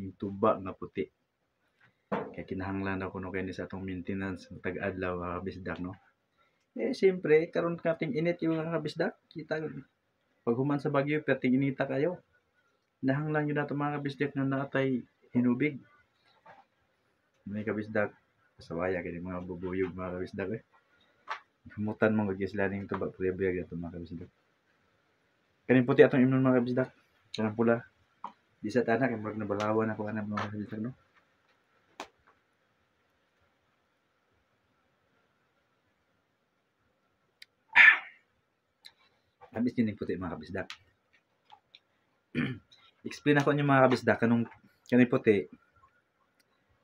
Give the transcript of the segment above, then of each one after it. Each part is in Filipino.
yung tuba nga puti. Kaya kinahanglan ako no kay ni sa atong maintenance tag-adlaw mga kabisdak no. Siyempre karon kating init yung mga kabisdak, kita pag human sa Bagyo perting inita kayo. Kinahanglan yun nato mga kabisdak nga natay hinubig. May kabisdak kasawaya kay mga bubuyog mga kabisdak Humutan man gud sila ning tuba pre-beer ato mga kabisdak. Kaning puti atong imnon mga kabisdak. Kanang pula. Di sa tanak kay murag nabalawan ako ana mga kabisdak no. Tamis din yung puti mga kabisdak. Explain ako niyo mga kabisdak kanong kaning puti.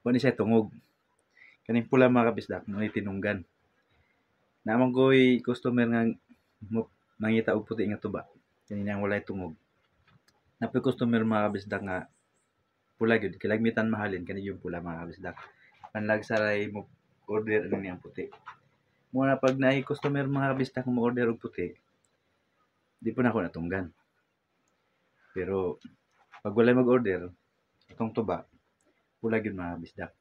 Kuno siya tungog. Kaning pula mga kabisdak mo ni tinunggan. Naman ko'y customer nga mangita og puti nga tuba. Kanina walay tungog. Napoy customer mga kabisdak nga pula gyud kilagmitan mahalin kani yung pula mga kabisdak. Panlag saray mo order ano niyang puti. Muna pag naay customer mga kabisdak mo order og puti, di po na ako natunggan. Pero pag walay mag-order, itong tuba, pula gyud mga kabisdak.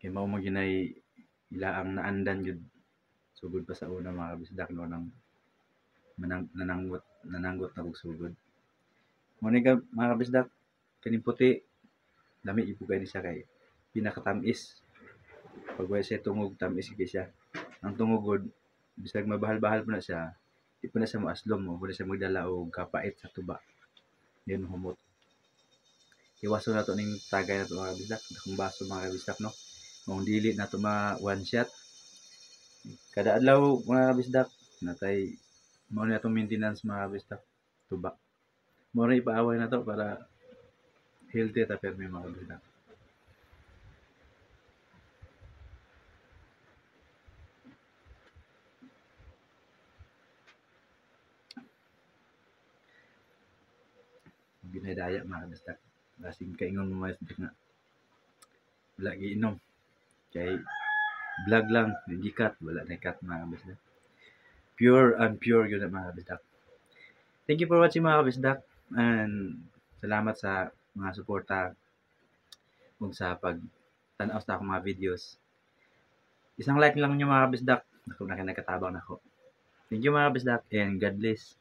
Kay mao mo ginay ilaang naandan gyud sugod pa sa una mga kabisdak no nang nananggot na kog sugod. Mo ni ka mga kabisdak kaning puti lami ipugay ni siya kay pinakatamis. Pag way siya tungog tamis kay siya. Ang tungogod bisag mabahal-bahal pa na siya, di pa na siya moaslom mo, wala siya magdala og kapait sa tuba. Yun humot. Iwaso na to ning tagay na to mga kabisdak, dakong baso mga kabisdak no. Kung dili na to ma one shot. Kada adlaw mga kabisdak natay mao na itong maintenance mga kabisdak tuba. Mao na ipaaway na to para healthy ta permi mga kabisdak. Binadaya mga kabisdak. Basig kaingon mo mga kabisdak nga wala giinom. Kay vlog lang, gikat, wala na cut mga kabisdak. Pure and pure yun mga kabisdak. Thank you for watching mga kabisdak and salamat sa mga suporta kung sa pag tanaw sa akong mga videos. Isang like lang nyo mga kabisdak, ako na kinakatabang nako. Thank you mga kabisdak and God bless.